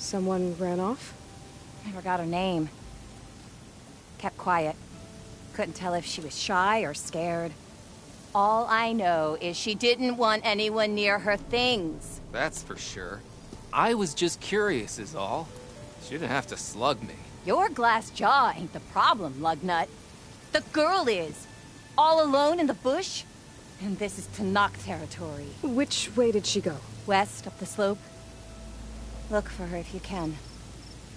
Someone ran off? Never got her name. Kept quiet. Couldn't tell if she was shy or scared. All I know is she didn't want anyone near her things. That's for sure. I was just curious is all. She didn't have to slug me. Your glass jaw ain't the problem, lugnut. The girl is. All alone in the bush. And this is Tenakth territory. Which way did she go? West, up the slope. Look for her if you can.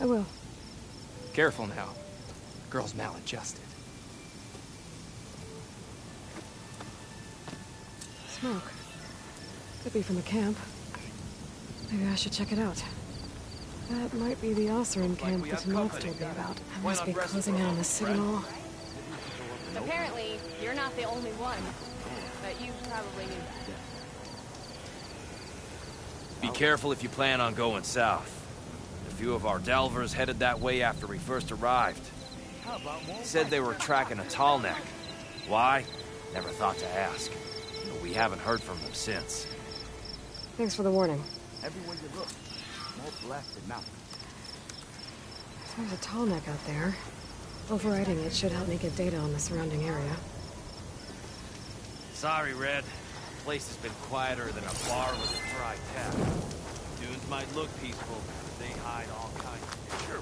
I will. Careful now. Girl's maladjusted. Smoke. Could be from the camp. Maybe I should check it out. That might be the Oseram camp that Tenakth told me about. I must be closing in on the signal. Apparently, you're not the only one. But you probably knew that. Be careful if you plan on going south. A few of our delvers headed that way after we first arrived. Said they were tracking a tall neck. Why? Never thought to ask. But we haven't heard from them since. Thanks for the warning. Everywhere you look, more blasted mountains. There's a tall neck out there. Overriding it should help me get data on the surrounding area. Sorry, Red. The place has been quieter than a bar with a dry tap. Dunes might look peaceful, but they hide all kinds of sure.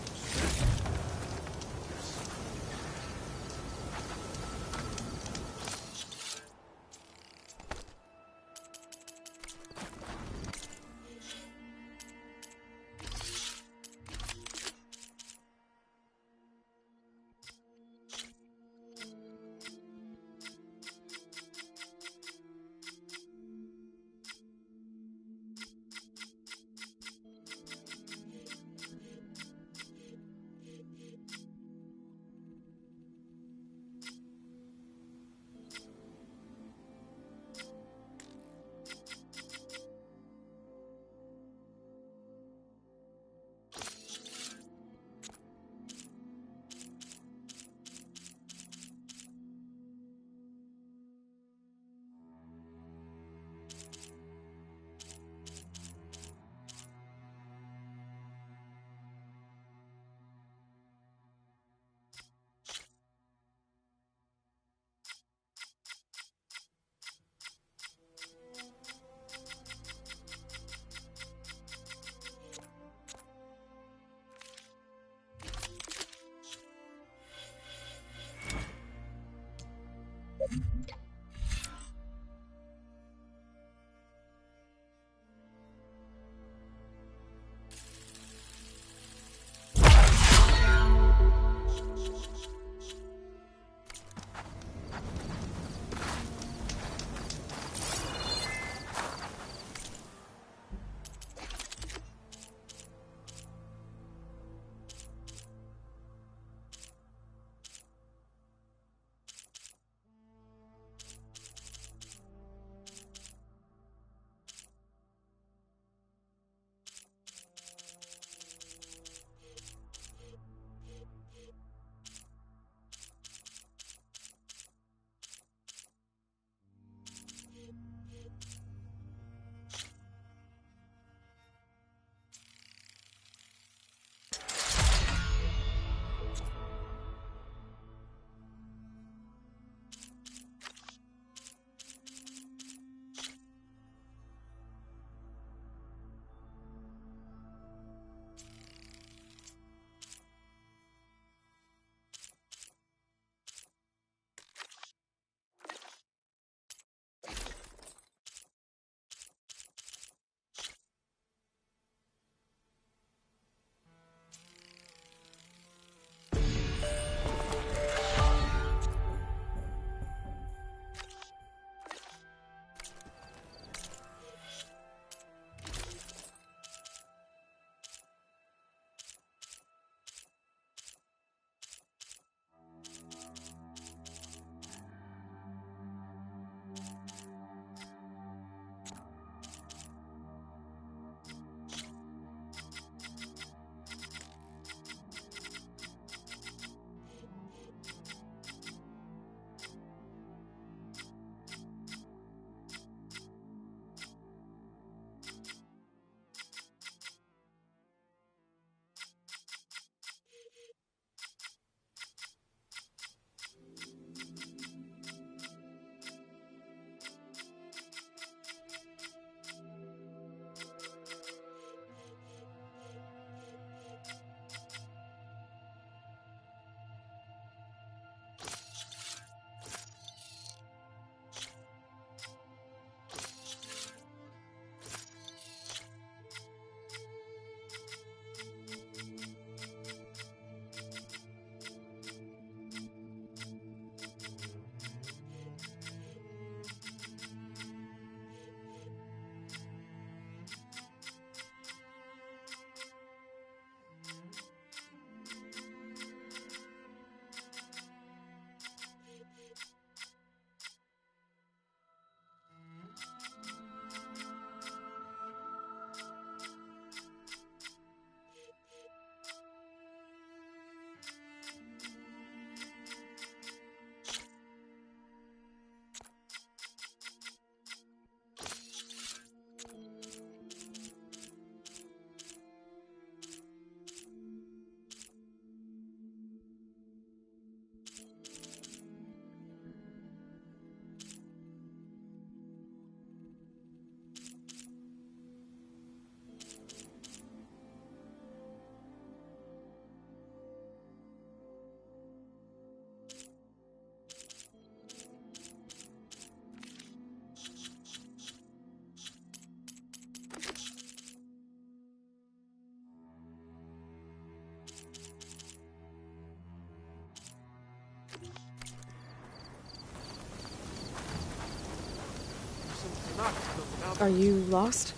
Are you lost?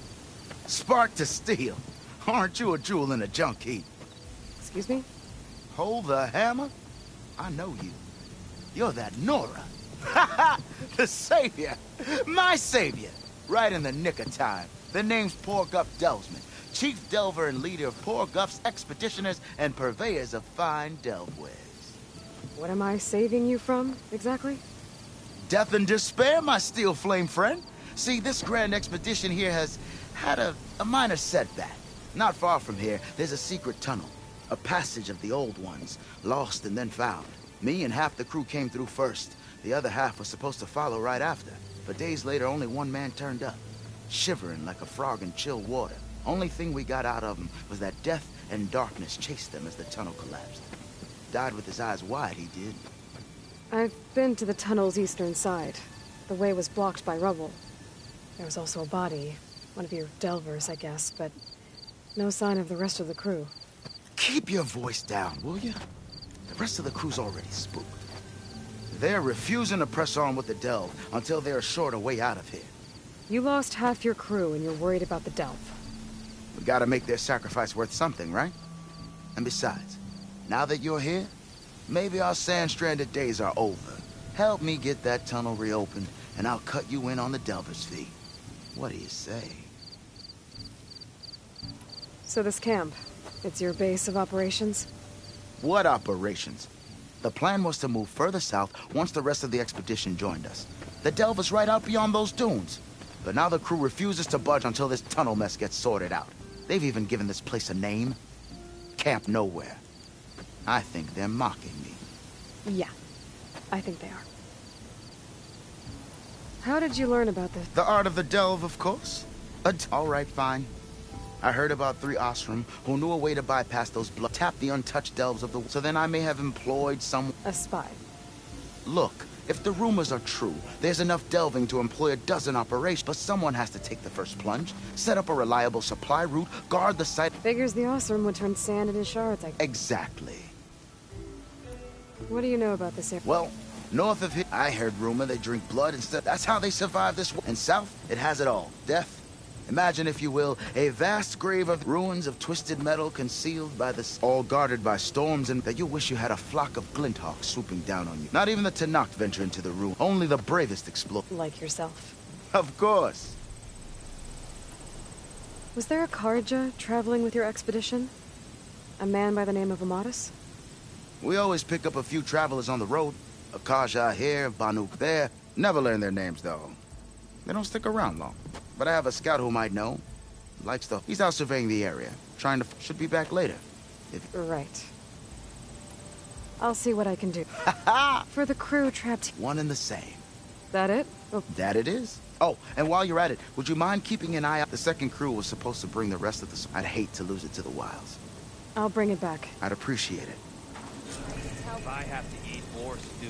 Spark to steel. Aren't you a jewel in a junk heap? Excuse me? Hold the hammer? I know you. You're that Nora. Ha ha! The savior! My savior! Right in the nick of time. The name's Poor Guff Delvesman, chief delver and leader of Poor Guff's expeditioners and purveyors of fine delve wares. What am I saving you from, exactly? Death and despair, my steel flame friend. See, this grand expedition here has had a minor setback. Not far from here, there's a secret tunnel. A passage of the old ones, lost and then found. Me and half the crew came through first. The other half was supposed to follow right after. But days later, only one man turned up. Shivering like a frog in chill water. Only thing we got out of him was that death and darkness chased them as the tunnel collapsed. Died with his eyes wide, he did. I've been to the tunnel's eastern side. The way was blocked by rubble. There was also a body. One of your delvers, I guess, but no sign of the rest of the crew. Keep your voice down, will you? The rest of the crew's already spooked. They're refusing to press on with the delve until they're assured a way out of here. You lost half your crew and you're worried about the delve. We gotta make their sacrifice worth something, right? And besides, now that you're here, maybe our sand-stranded days are over. Help me get that tunnel reopened, and I'll cut you in on the delver's fee. What do you say? So this camp, it's your base of operations? What operations? The plan was to move further south once the rest of the expedition joined us. The delver's right out beyond those dunes. But now the crew refuses to budge until this tunnel mess gets sorted out. They've even given this place a name. Camp Nowhere. I think they're mocking me. Yeah, I think they are. How did you learn about this? The art of the delve, of course. All right, fine. I heard about 3 Osram who knew a way to bypass those tap the untouched delves of the... So then I may have employed some... A spy. Look, if the rumors are true, there's enough delving to employ a dozen operations, but someone has to take the first plunge, set up a reliable supply route, guard the site... Figures the Osram would turn sand into shards, Exactly. What do you know about this area? Well, north of here, I heard rumor they drink blood instead. That's how they survive this war. And south, it has it all. Death. Imagine, if you will, a vast grave of ruins of twisted metal concealed by the... all guarded by storms, and that you wish you had a flock of glinthawks swooping down on you. Not even the Tenakth venture into the ruin. Only the bravest explore. Like yourself. Of course. Was there a Kharja traveling with your expedition? A man by the name of Amadis? We always pick up a few travelers on the road. A Kharja here, Banuk there. Never learn their names, though. They don't stick around long. But I have a scout who might know. Likes the... He's out surveying the area. Trying to... Should be back later. Right. I'll see what I can do. For the crew trapped... One and the same. That it? Oh, That it is. Oh, and while you're at it, would you mind keeping an eye out? The second crew was supposed to bring the rest of the... I'd hate to lose it to the wilds. I'll bring it back. I'd appreciate it. If I have to eat more stew.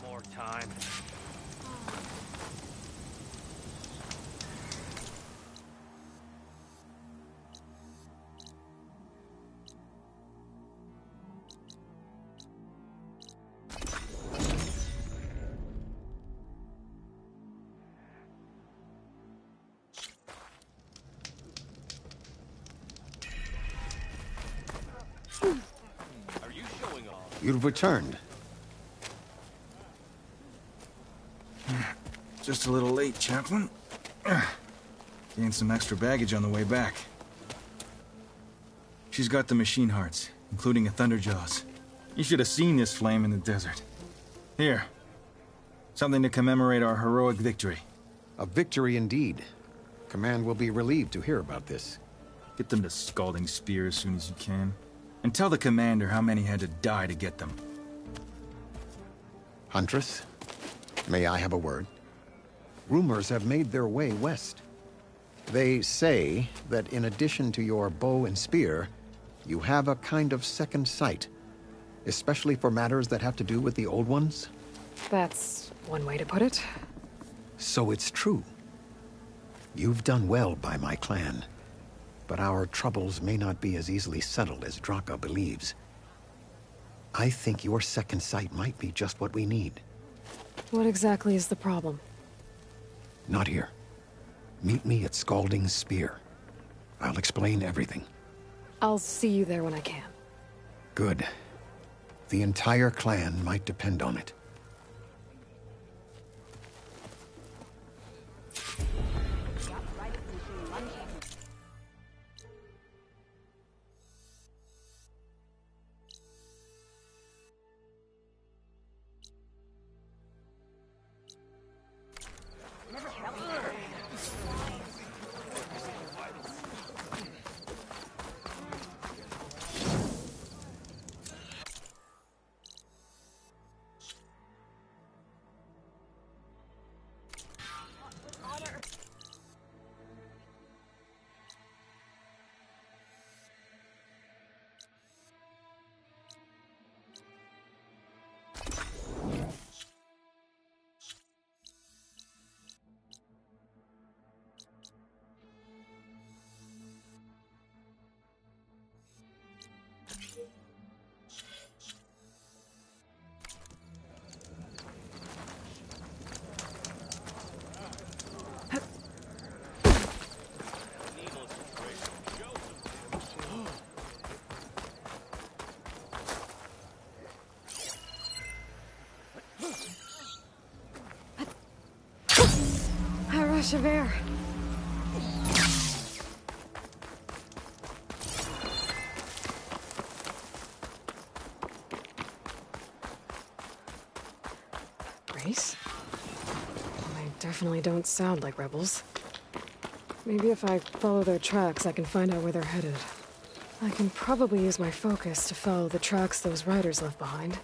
One more time. Are you showing off? You've returned. Just a little late, Chaplain. Gained some extra baggage on the way back. She's got the machine hearts, including a Thunderjaws. You should have seen this flame in the desert. Here. Something to commemorate our heroic victory. A victory indeed. Command will be relieved to hear about this. Get them to Scalding Spear as soon as you can. And tell the commander how many had to die to get them. Huntress, may I have a word? Rumors have made their way west. They say that in addition to your bow and spear, You have a kind of second sight, especially for matters that have to do with the old ones? That's one way to put it. So it's true. You've done well by my clan, but our troubles may not be as easily settled as Draka believes. I think your second sight might be just what we need. What exactly is the problem? Not here. Meet me at Scalding's Spear. I'll explain everything. I'll see you there when I can. Good. The entire clan might depend on it. Javert. Race? They definitely don't sound like rebels. Maybe if I follow their tracks, I can find out where they're headed. I can probably use my focus to follow the tracks those riders left behind.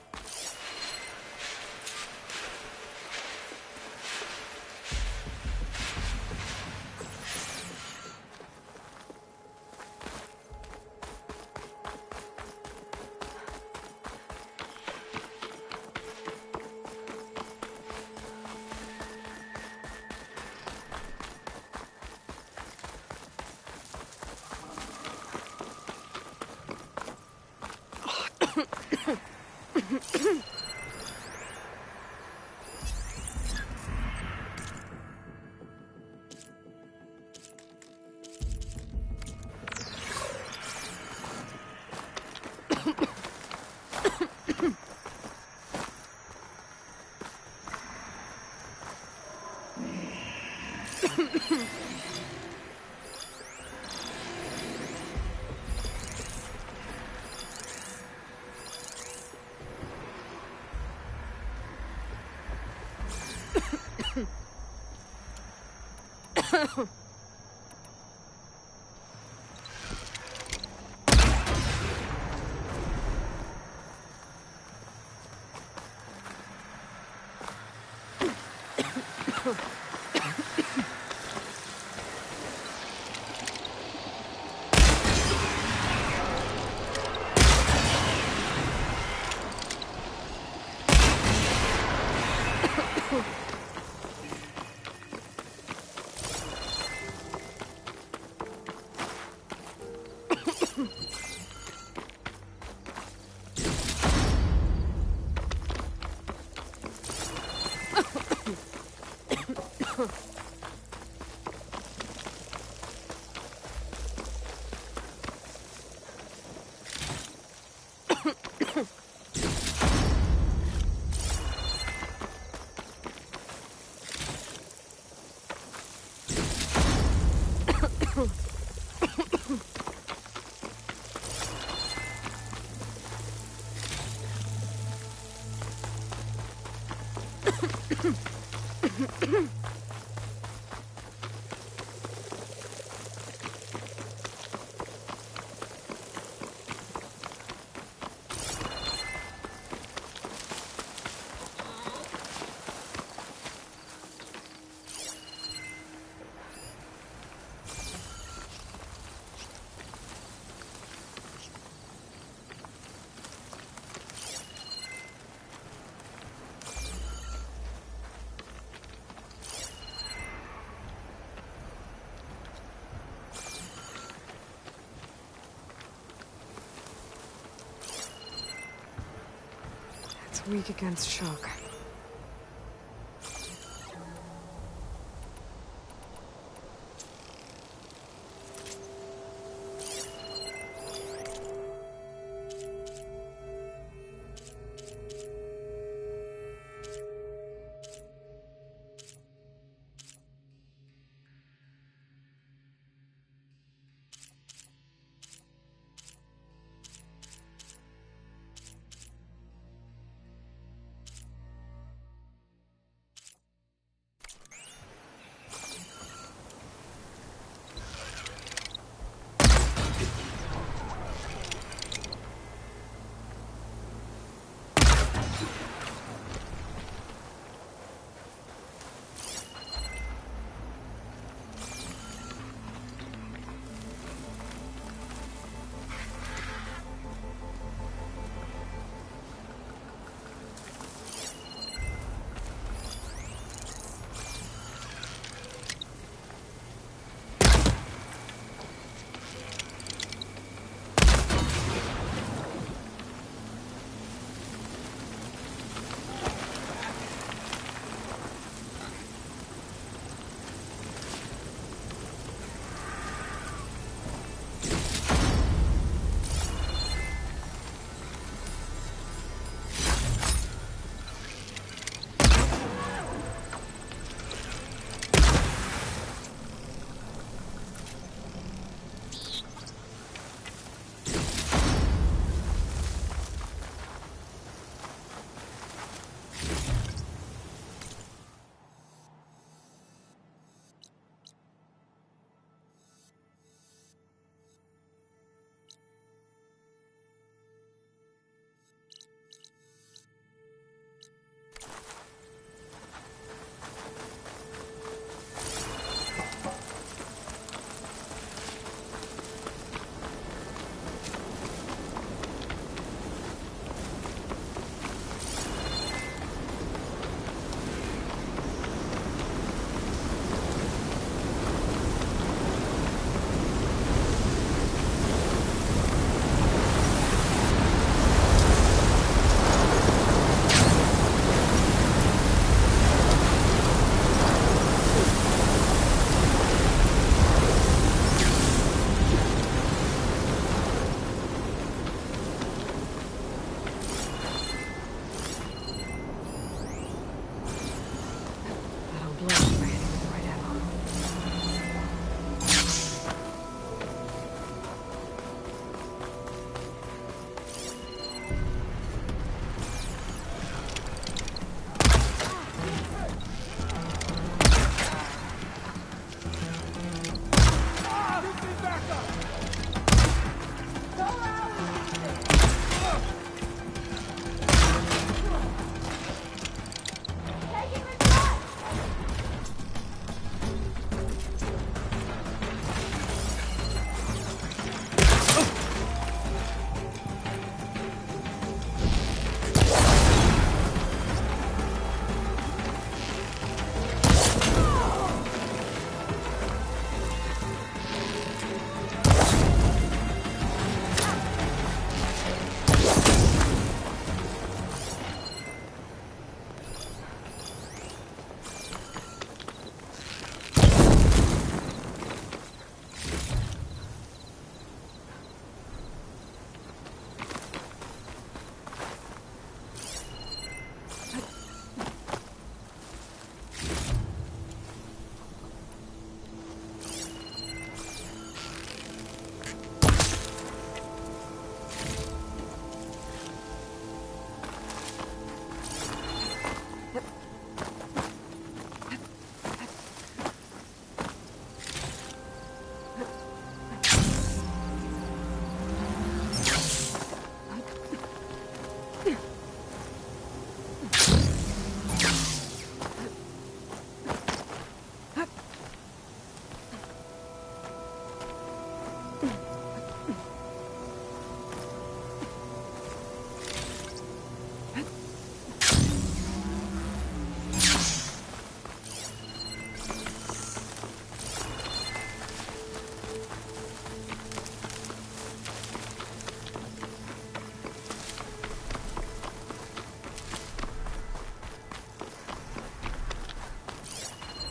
weak against shock.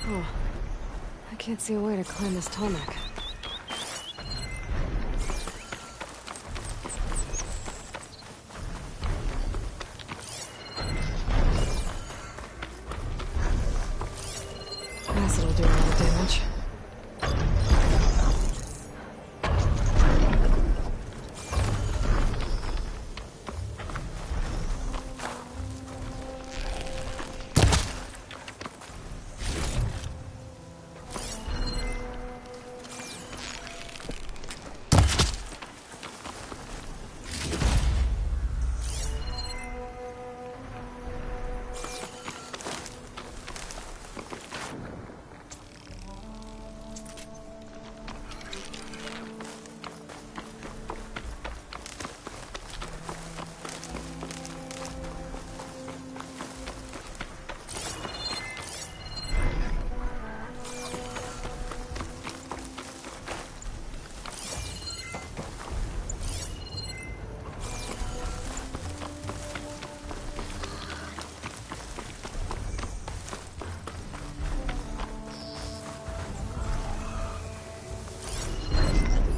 Oh, I can't see a way to climb this tall neck. Acid'll do a lot of damage.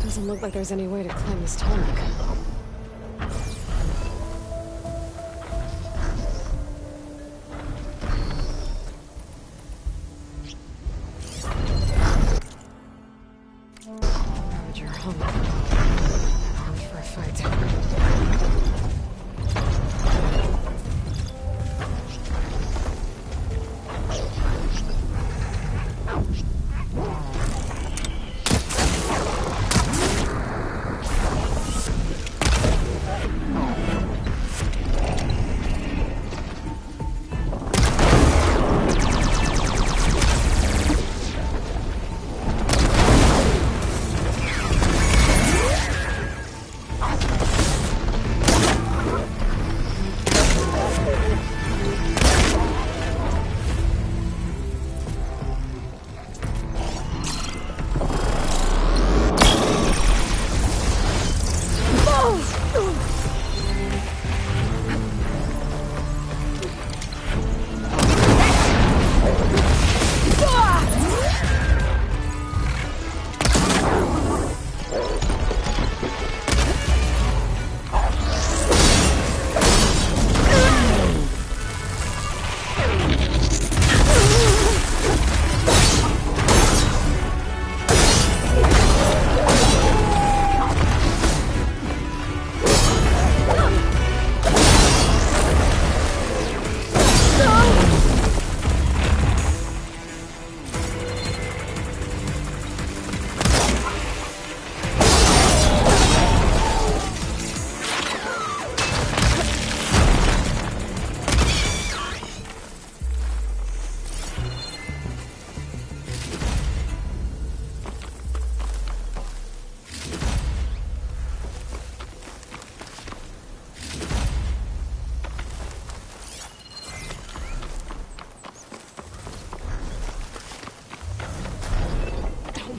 Doesn't look like there's any way to climb this tall neck. Ravager home. Armed for a fight.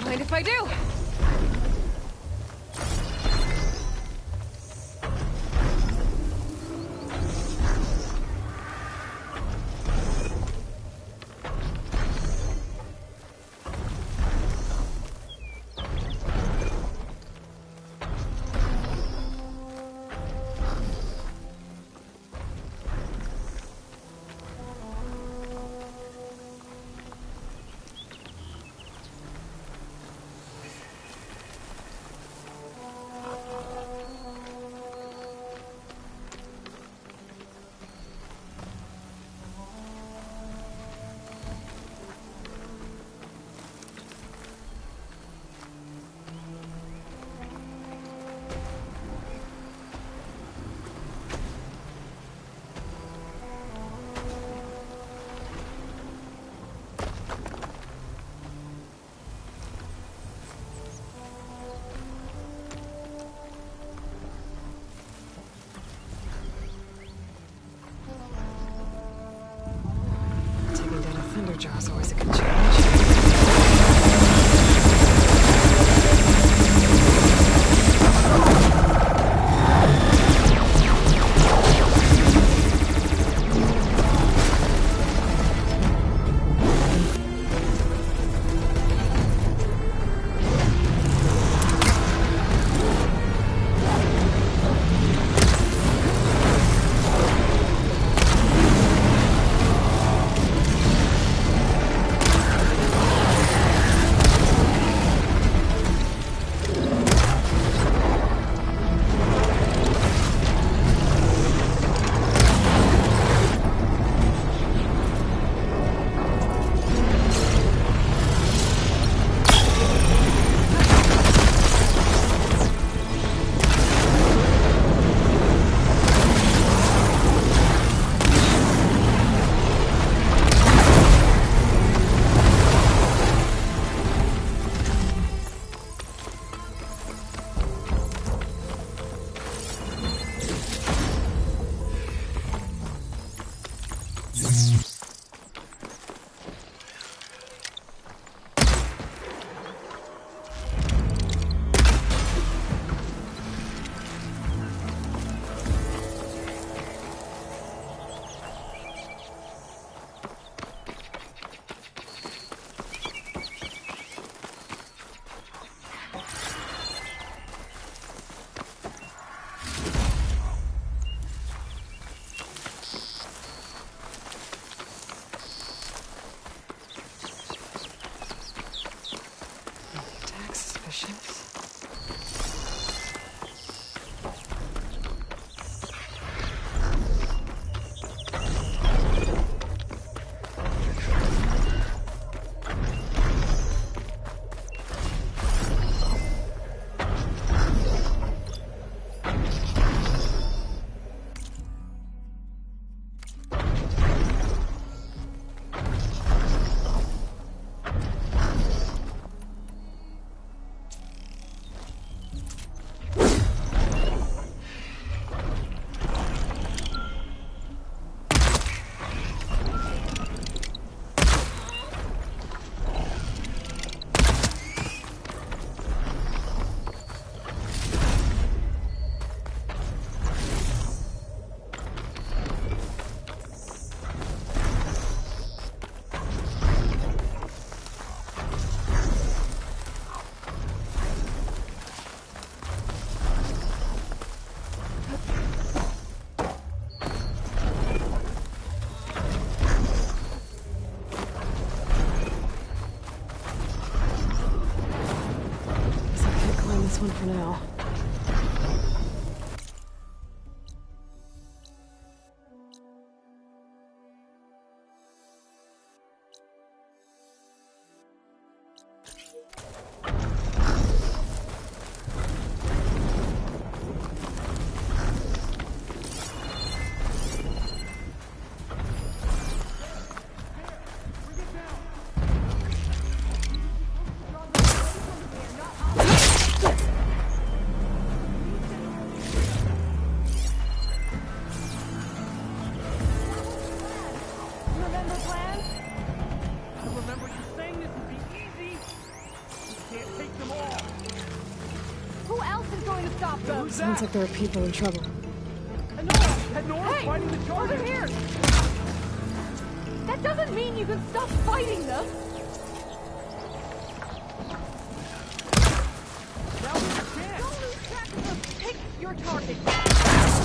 Mind if I do? Thunderjaw is always a good challenge. one for now. Sounds like there are people in trouble. Hey, fighting the Chargers. Over here! That doesn't mean you can stop fighting them! Now's your chance! Don't lose track of them! Pick your target!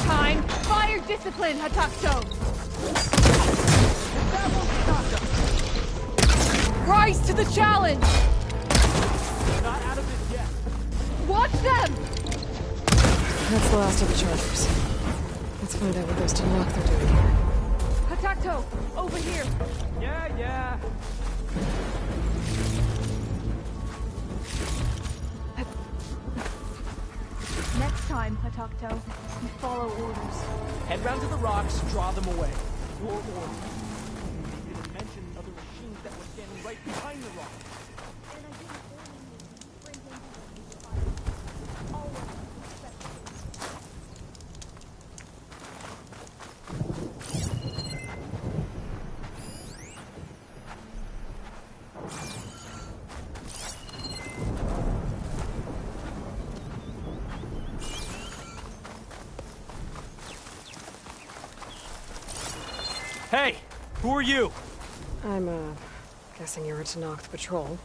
Time! Fire discipline, Hatakto! That won't stop them! Rise to the challenge! Not out of it yet. Watch them! That's the last of the Chargers. Let's find out what those Tenakth are doing here. Hatakto, over here. Yeah. Next time, Hatakto, you follow orders. Head round to the rocks, draw them away. Your orders. You didn't mention other machines that were standing right behind the rocks. Hey, who are you? I'm, guessing you're a Tenakth patrol.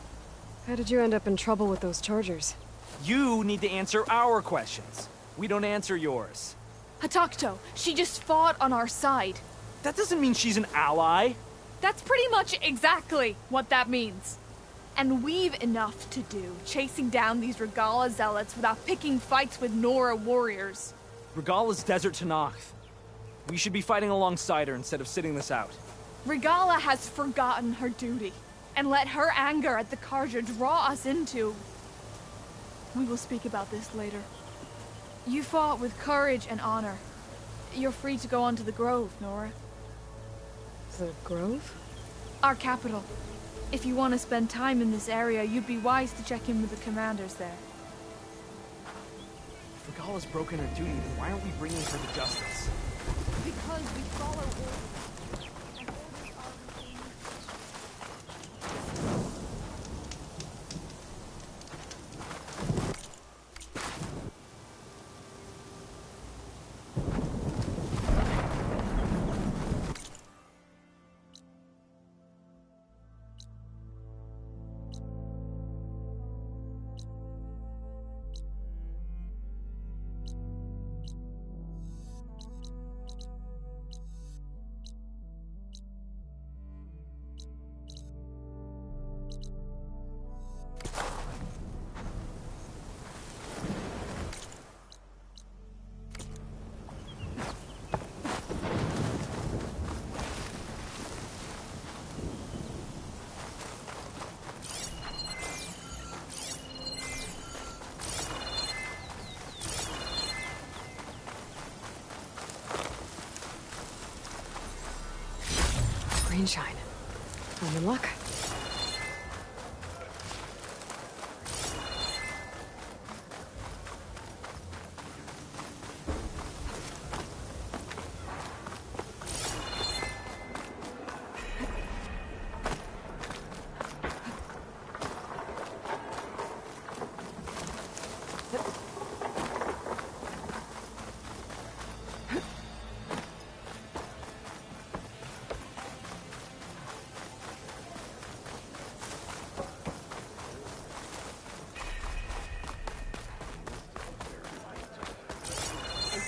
How did you end up in trouble with those Chargers? You need to answer our questions. We don't answer yours. Hatakto, she just fought on our side. That doesn't mean she's an ally. That's pretty much exactly what that means. And we've enough to do, chasing down these Regalla zealots without picking fights with Nora warriors. Regalla's Desert Tenakth. We should be fighting alongside her instead of sitting this out. Regalla has forgotten her duty, and let her anger at the Carja draw us into... We will speak about this later. You fought with courage and honor. You're free to go on to the Grove, Nora. The Grove? Our capital. If you want to spend time in this area, you'd be wise to check in with the commanders there. If Regalla's broken her duty, then why aren't we bringing her to justice? Because we follow orders. Greenshine. I'm in luck.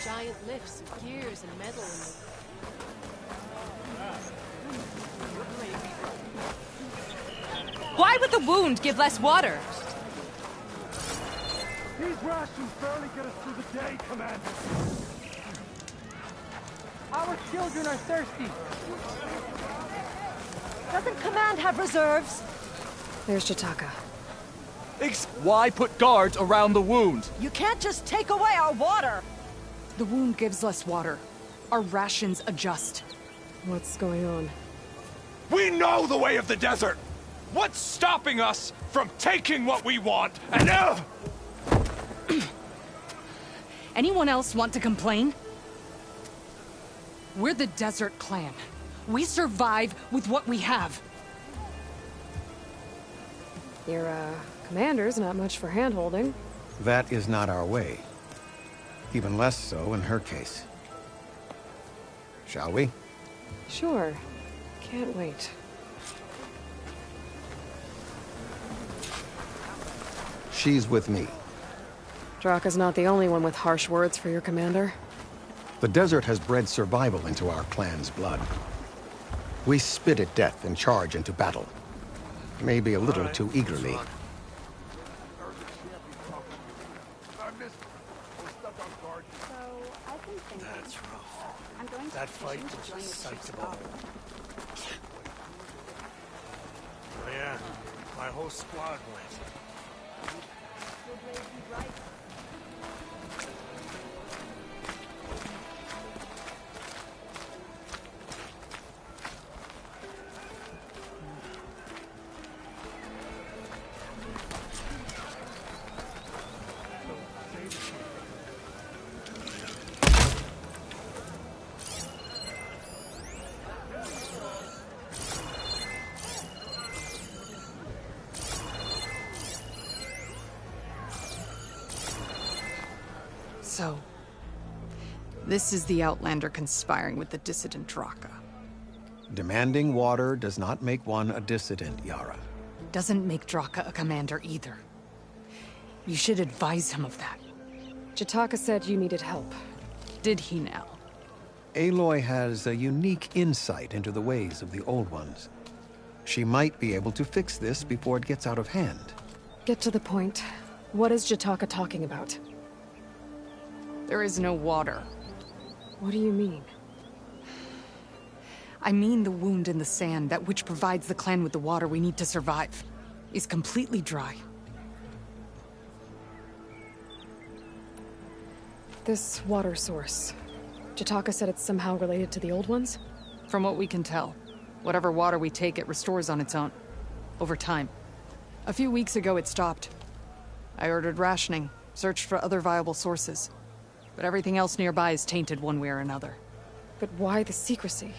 Giant lifts with gears and metal in them. Why would the wound give less water? These rations barely get us through the day, Commander. Our children are thirsty. Doesn't Command have reserves? There's Jataka. Why put guards around the wound? You can't just take away our water! The wound gives less water. Our rations adjust. What's going on? We know the way of the desert! What's stopping us from taking what we want and Anyone else want to complain? We're the Desert Clan. We survive with what we have. Your, commander's not much for hand-holding. That is not our way. Even less so in her case. Shall we? Sure. Can't wait. She's with me. Draka's not the only one with harsh words for your commander. The desert has bred survival into our clan's blood. We spit at death and charge into battle. Maybe a little too eagerly. That's rough. That fight was a sight to behold. Oh yeah, my whole squad went. So, this is the Outlander conspiring with the dissident Draka. Demanding water does not make one a dissident, Yara. Doesn't make Draka a commander either. You should advise him of that. Jataka said you needed help. Did he now? Aloy has a unique insight into the ways of the Old Ones. She might be able to fix this before it gets out of hand. Get to the point. What is Jataka talking about? There is no water. What do you mean? I mean the wound in the sand, that which provides the clan with the water we need to survive, is completely dry. This water source. Jataka said it's somehow related to the Old Ones? From what we can tell, whatever water we take, it restores on its own. Over time. A few weeks ago, it stopped. I ordered rationing, searched for other viable sources. But everything else nearby is tainted one way or another. But why the secrecy?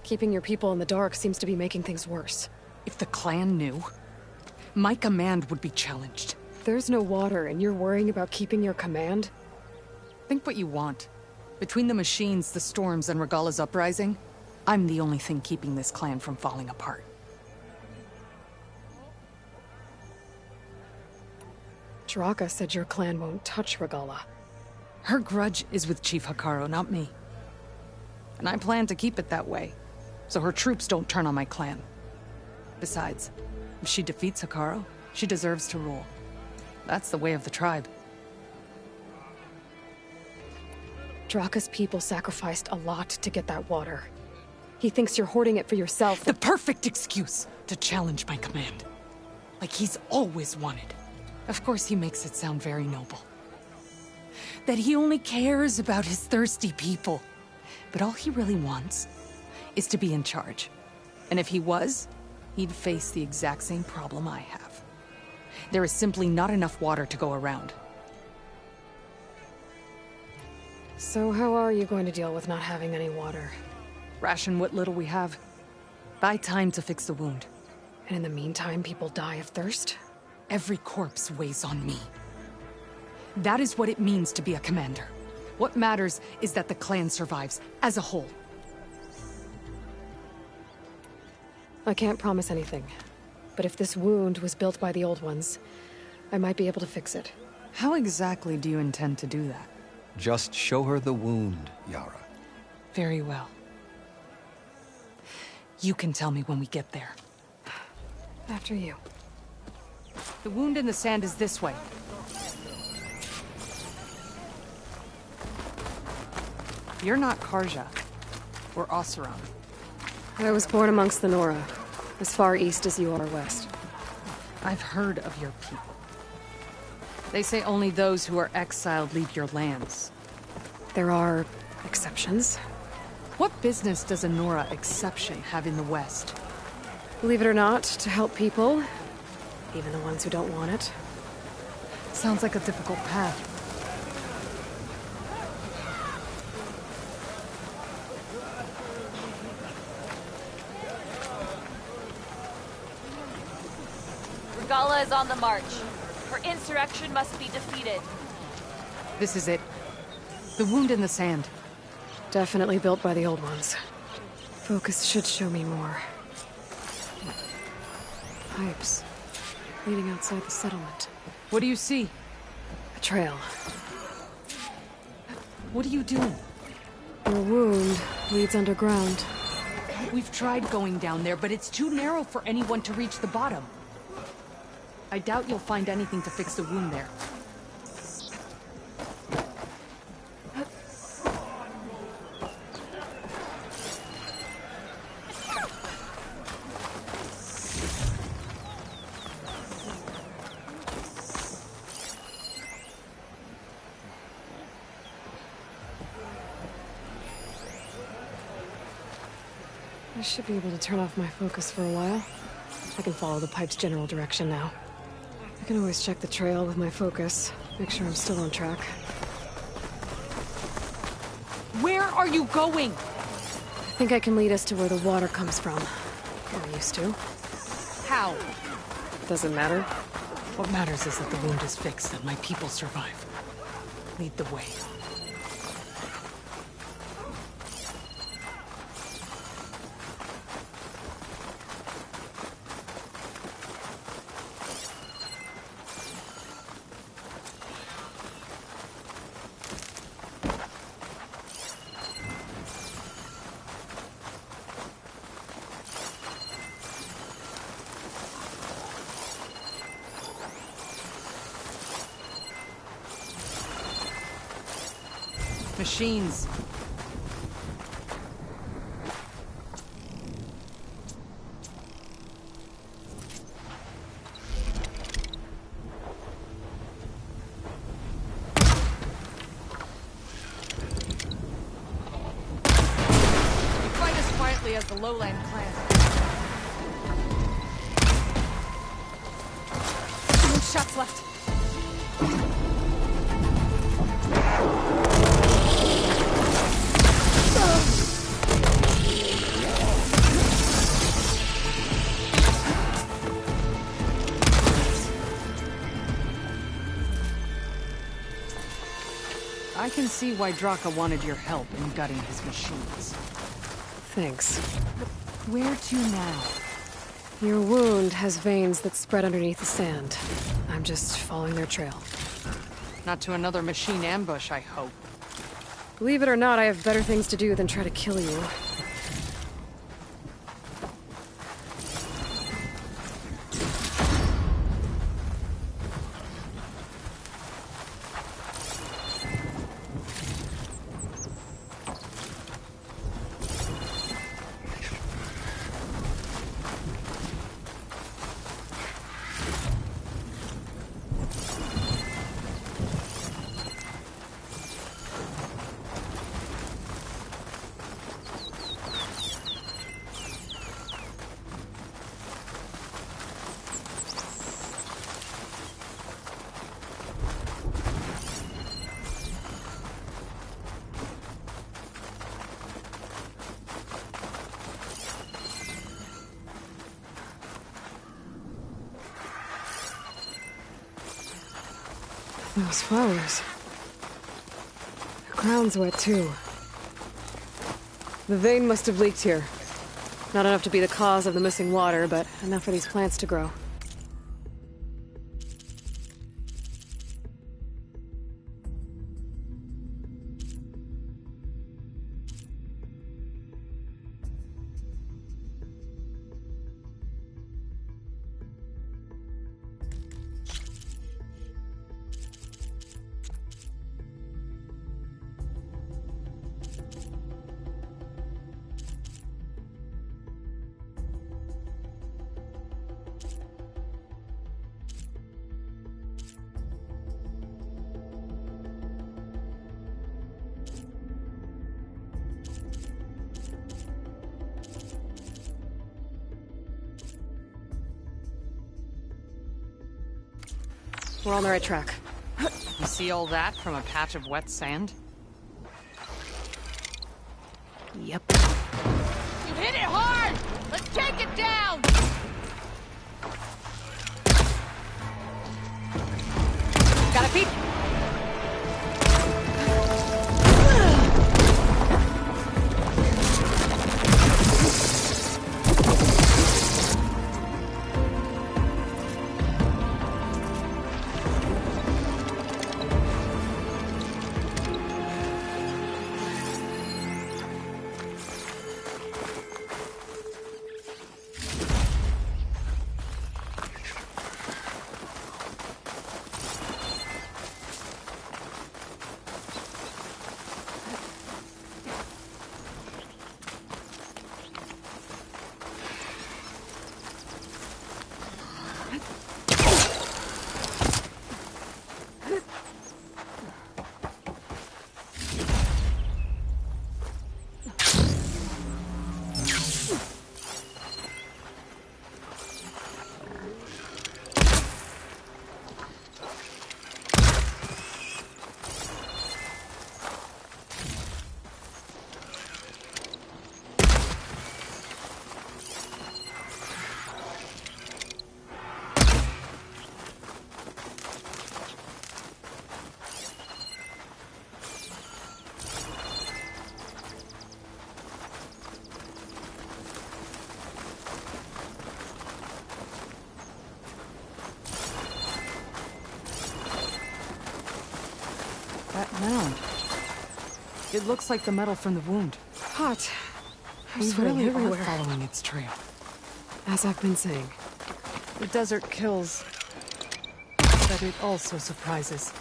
Keeping your people in the dark seems to be making things worse. If the clan knew, my command would be challenged. There's no water, and you're worrying about keeping your command? Think what you want. Between the machines, the storms, and Regalla's uprising, I'm the only thing keeping this clan from falling apart. Draka said your clan won't touch Regalla. Her grudge is with Chief Hekarro, not me. And I plan to keep it that way, so her troops don't turn on my clan. Besides, if she defeats Hekarro, she deserves to rule. That's the way of the tribe. Draka's people sacrificed a lot to get that water. He thinks you're hoarding it for yourself. The perfect excuse to challenge my command. Like he's always wanted. Of course he makes it sound very noble. That he only cares about his thirsty people. But all he really wants is to be in charge. And if he was, he'd face the exact same problem I have. There is simply not enough water to go around. So how are you going to deal with not having any water? Ration what little we have. Buy time to fix the wound. And in the meantime, people die of thirst? Every corpse weighs on me. That is what it means to be a commander. What matters is that the clan survives, as a whole. I can't promise anything. But if this wound was built by the Old Ones, I might be able to fix it. How exactly do you intend to do that? Just show her the wound, Yara. Very well. You can tell me when we get there. After you. The wound in the sand is this way. You're not Karja. Or Oseram. I was born amongst the Nora, as far east as you are west. I've heard of your people. They say only those who are exiled leave your lands. There are exceptions. What business does a Nora exception have in the West? Believe it or not, to help people, even the ones who don't want it. Sounds like a difficult path. Regalla is on the march. Her insurrection must be defeated. This is it. The wound in the sand. Definitely built by the old ones. Focus should show me more. Pipes. Leading outside the settlement. What do you see? A trail. What are you doing? Your wound leads underground. We've tried going down there, but it's too narrow for anyone to reach the bottom. I doubt you'll find anything to fix the wound there. I should be able to turn off my focus for a while. I can follow the pipe's general direction now. I can always check the trail with my focus, make sure I'm still on track. Where are you going? I think I can lead us to where the water comes from. Or used to. How? Doesn't matter. What matters is that the wound is fixed and my people survive. Lead the way. Machines. Fight as quietly as the lowland clan. No shots left. I can see why Draka wanted your help in gutting his machines. Thanks. Where to now? Your wound has veins that spread underneath the sand. I'm just following their trail. Not to another machine ambush, I hope. Believe it or not, I have better things to do than try to kill you. Those flowers. The ground's wet too. The vein must have leaked here. Not enough to be the cause of the missing water, but enough for these plants to grow. We're on the right track. You see all that from a patch of wet sand? Yep. You hit it hard! Let's take it down! Got a peek! That mound. It looks like the metal from the wound. Hot. I'm We sweating really everywhere. are following its trail. As I've been saying. The desert kills, but it also surprises.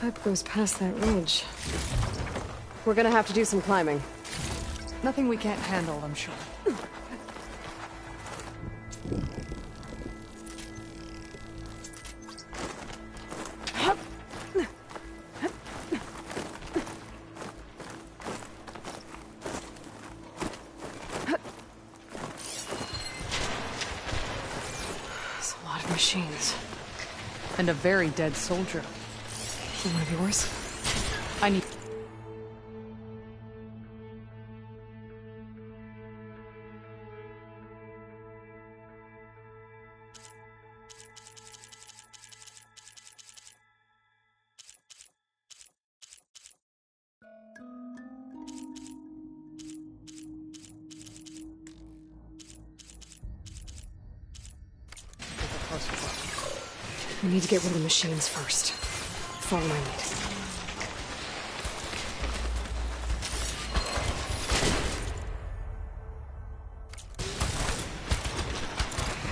Pipe goes past that ridge. We're gonna have to do some climbing. Nothing we can't handle, I'm sure. There's a lot of machines. And a very dead soldier. One of yours? I need... We need to get rid of the machines first. Follow my lead.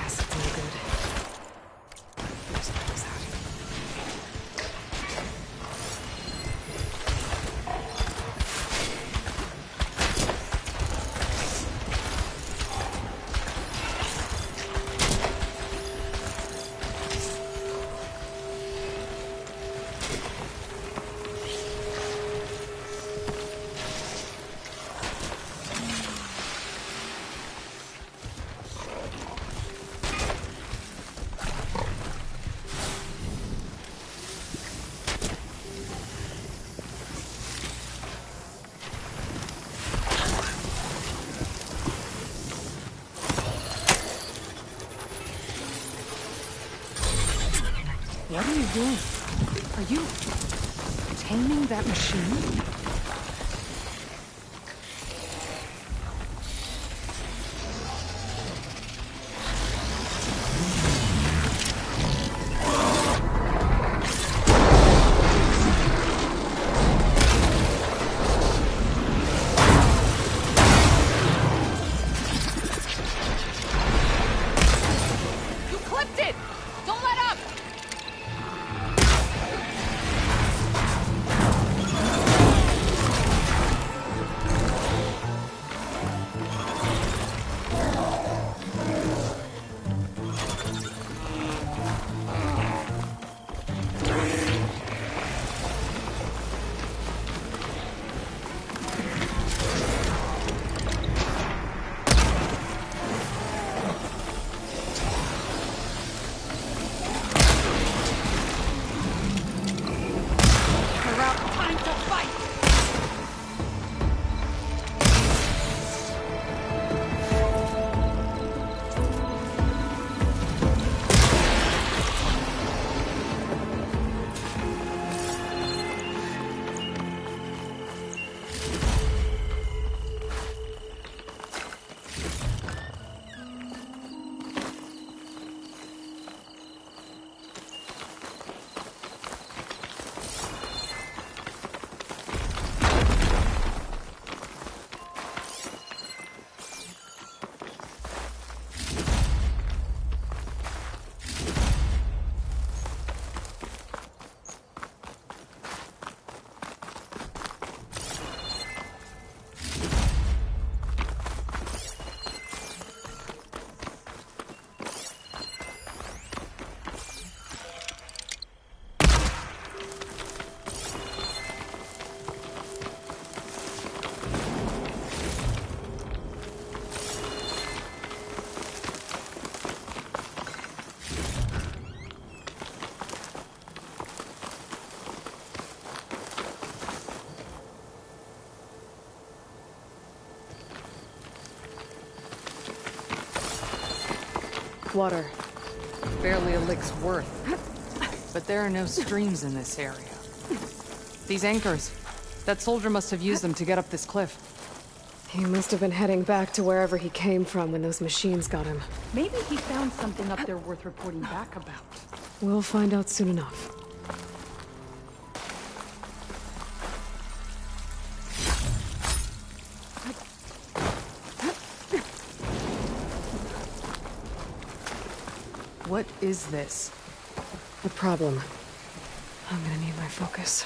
Acid's no good. Here's what goes out. What are you doing? Are you taming that machine? Water. Barely a lick's worth. But there are no streams in this area. These anchors. That soldier must have used them to get up this cliff. He must have been heading back to wherever he came from when those machines got him. Maybe he found something up there worth reporting back about. We'll find out soon enough. What is this? A problem. I'm gonna need my focus.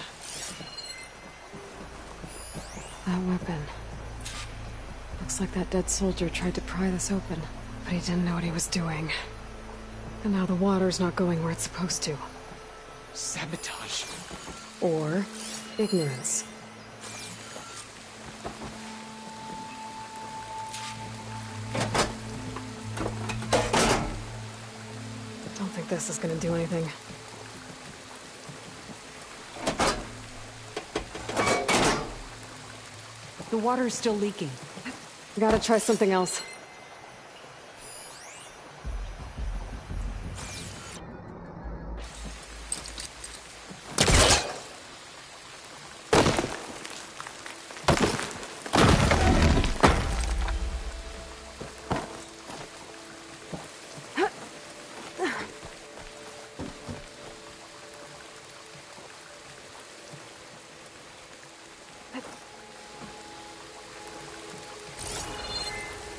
That weapon. Looks like that dead soldier tried to pry this open, but he didn't know what he was doing. And now the water's not going where it's supposed to. Sabotage. Or ignorance. Don't think this is gonna do anything. The water is still leaking. Gotta try something else.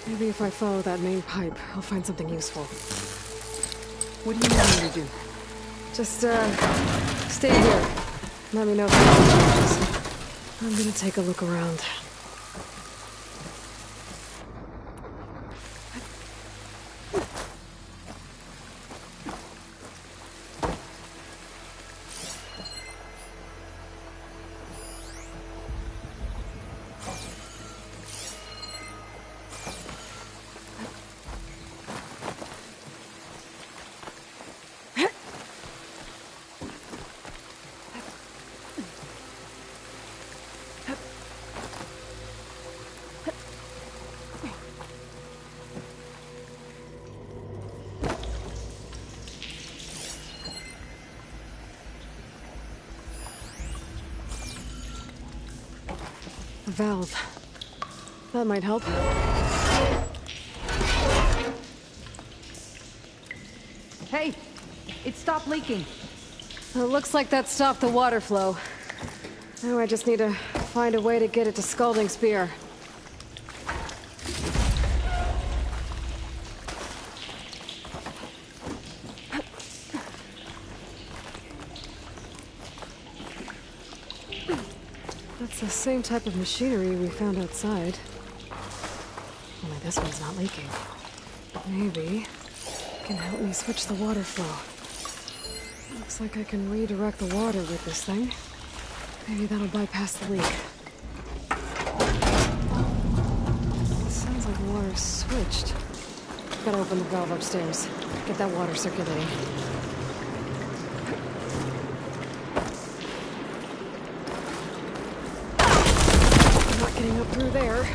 Maybe if I follow that main pipe, I'll find something useful. What do you want me to do? Just, stay here. Let me know if anything changes. I'm gonna take a look around. A valve. That might help. Hey! It stopped leaking. It looks like that stopped the water flow. Now I just need to find a way to get it to Scalding Spear. That's the same type of machinery we found outside. Only this one's not leaking. Maybe it can help me switch the water flow. Looks like I can redirect the water with this thing. Maybe that'll bypass the leak. It sounds like the water's switched. Gotta open the valve upstairs. Get that water circulating. I'm not getting up through there.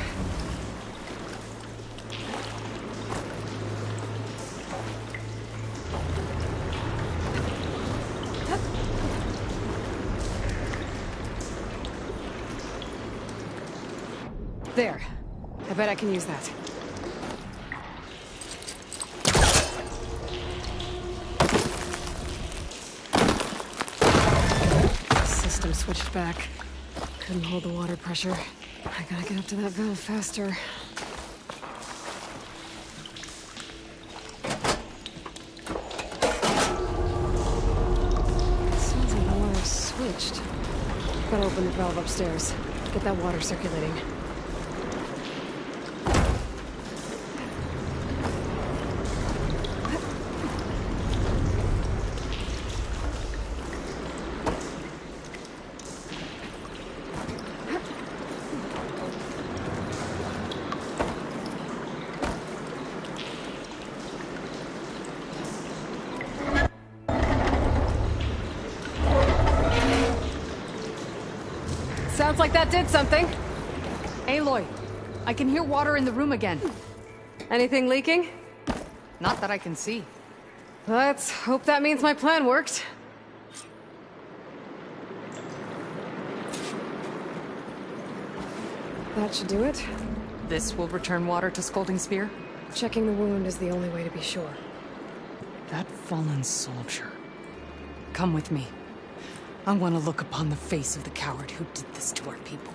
There. I bet I can use that. System switched back. Couldn't hold the water pressure. I gotta get up to that valve faster. Sounds like the water's switched. Gotta open the valve upstairs. Get that water circulating. Sounds like that did something. Aloy, I can hear water in the room again. Anything leaking? Not that I can see. Let's hope that means my plan worked. That should do it. This will return water to Scolding Spear? Checking the wound is the only way to be sure. That fallen soldier. Come with me. I want to look upon the face of the coward who did this to our people.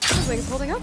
His wings holding up?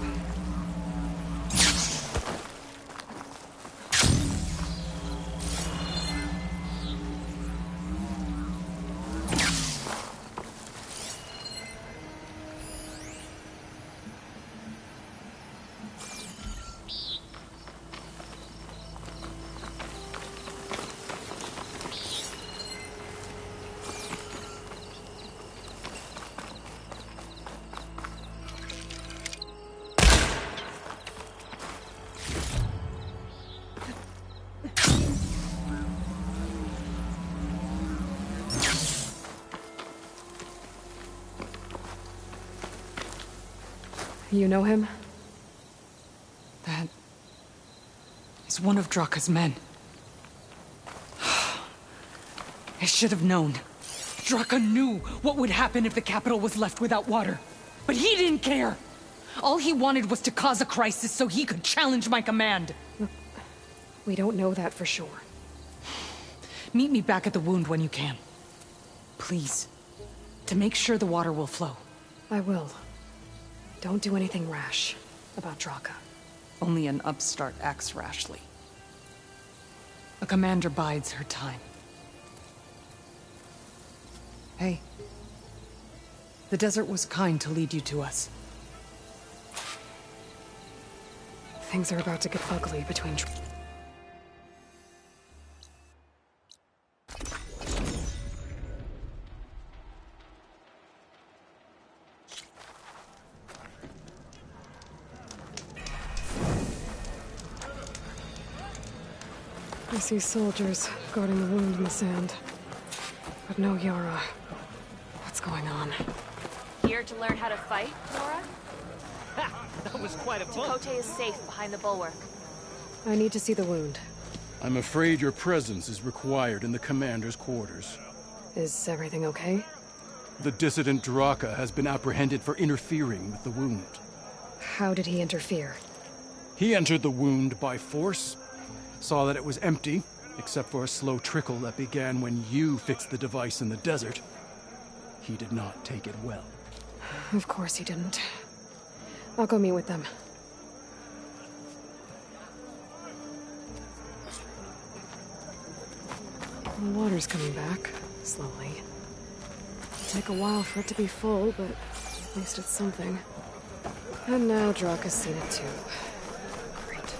You know him? That is one of Draka's men. I should have known. Draka knew what would happen if the capital was left without water. But he didn't care! All he wanted was to cause a crisis so he could challenge my command. We don't know that for sure. Meet me back at the wound when you can. Please. To make sure the water will flow. I will. Don't do anything rash about Draka. Only an upstart acts rashly. A commander bides her time. Hey. The desert was kind to lead you to us. Things are about to get ugly between... I see soldiers guarding the wound in the sand. But no Yara. What's going on? Here to learn how to fight, Nora? Ha! That was quite a bump. Tekote is safe behind the bulwark. I need to see the wound. I'm afraid your presence is required in the commander's quarters. Is everything okay? The dissident Draka has been apprehended for interfering with the wound. How did he interfere? He entered the wound by force, saw that it was empty, except for a slow trickle that began when you fixed the device in the desert. He did not take it well. Of course he didn't. I'll go meet with them. The water's coming back, slowly. It'll take a while for it to be full, but at least it's something. And now Draka's seen it too. Great.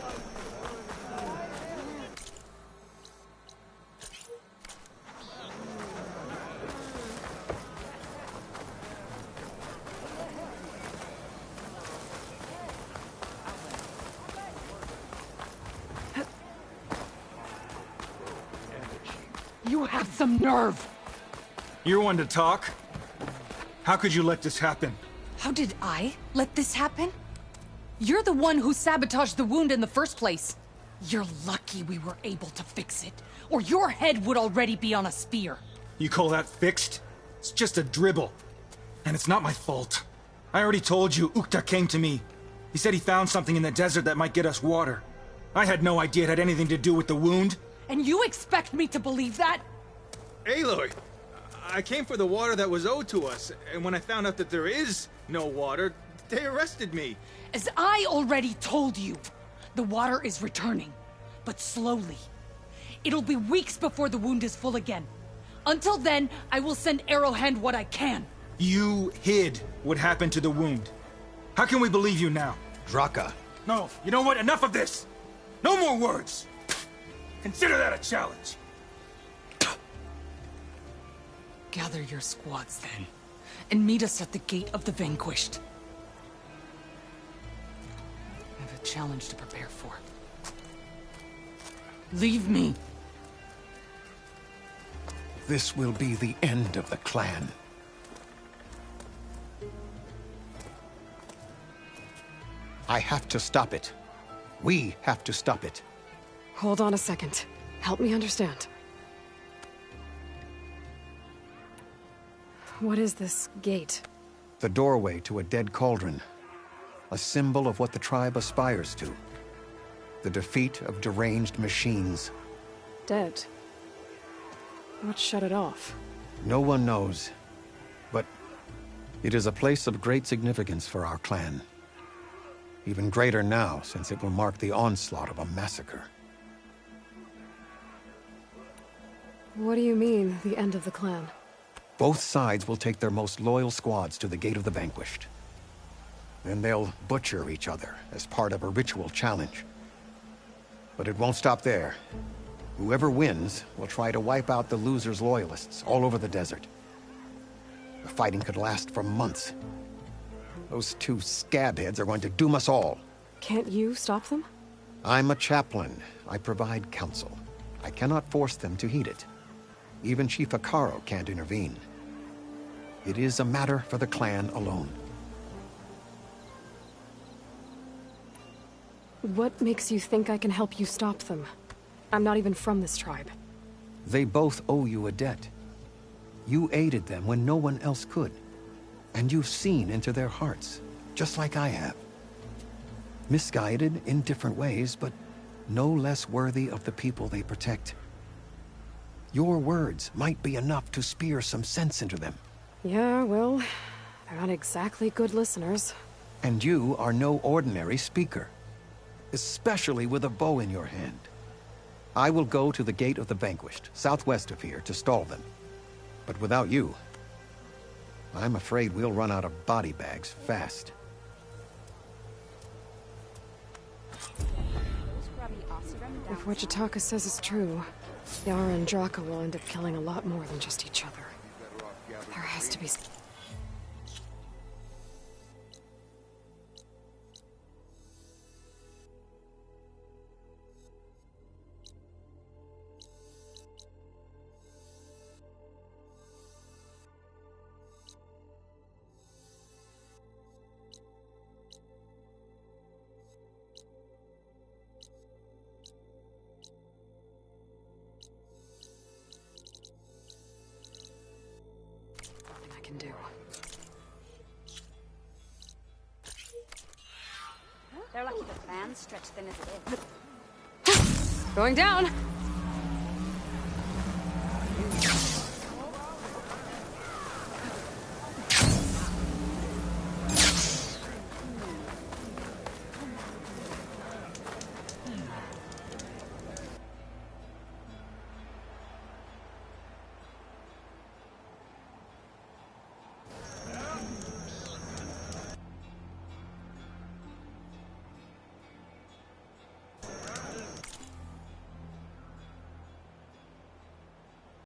You have some nerve! You're one to talk. How could you let this happen? How did I let this happen? You're the one who sabotaged the wound in the first place. You're lucky we were able to fix it, or your head would already be on a spear. You call that fixed? It's just a dribble. And it's not my fault. I already told you, Ukta came to me. He said he found something in the desert that might get us water. I had no idea it had anything to do with the wound. And you expect me to believe that? Aloy, I came for the water that was owed to us, and when I found out that there is no water, they arrested me. As I already told you, the water is returning, but slowly. It'll be weeks before the wound is full again. Until then, I will send Arrowhand what I can. You hid what happened to the wound. How can we believe you now? Draka. No, you know what? Enough of this! No more words! Consider that a challenge! Gather your squads then, and meet us at the Gate of the Vanquished. I have a challenge to prepare for. Leave me. This will be the end of the clan. I have to stop it. We have to stop it. Hold on a second. Help me understand. What is this gate? The doorway to a dead cauldron. A symbol of what the tribe aspires to. The defeat of deranged machines. Dead. What shut it off? No one knows. But it is a place of great significance for our clan. Even greater now, since it will mark the onslaught of a massacre. What do you mean, the end of the clan? Both sides will take their most loyal squads to the Gate of the Vanquished. Then they'll butcher each other as part of a ritual challenge. But it won't stop there. Whoever wins will try to wipe out the loser's loyalists all over the desert. The fighting could last for months. Those two scabheads are going to doom us all. Can't you stop them? I'm a chaplain. I provide counsel. I cannot force them to heed it. Even Chief Hekarro can't intervene. It is a matter for the clan alone. What makes you think I can help you stop them? I'm not even from this tribe. They both owe you a debt. You aided them when no one else could. And you've seen into their hearts, just like I have. Misguided in different ways, but no less worthy of the people they protect. Your words might be enough to spear some sense into them. Yeah, well, they're not exactly good listeners. And you are no ordinary speaker. Especially with a bow in your hand. I will go to the Gate of the Vanquished, southwest of here, to stall them. But without you, I'm afraid we'll run out of body bags fast. If what Jataka says is true, Yara and Draka will end up killing a lot more than just each other. There has to be... can do. They're lucky the plan's stretched thin as it is. Going down!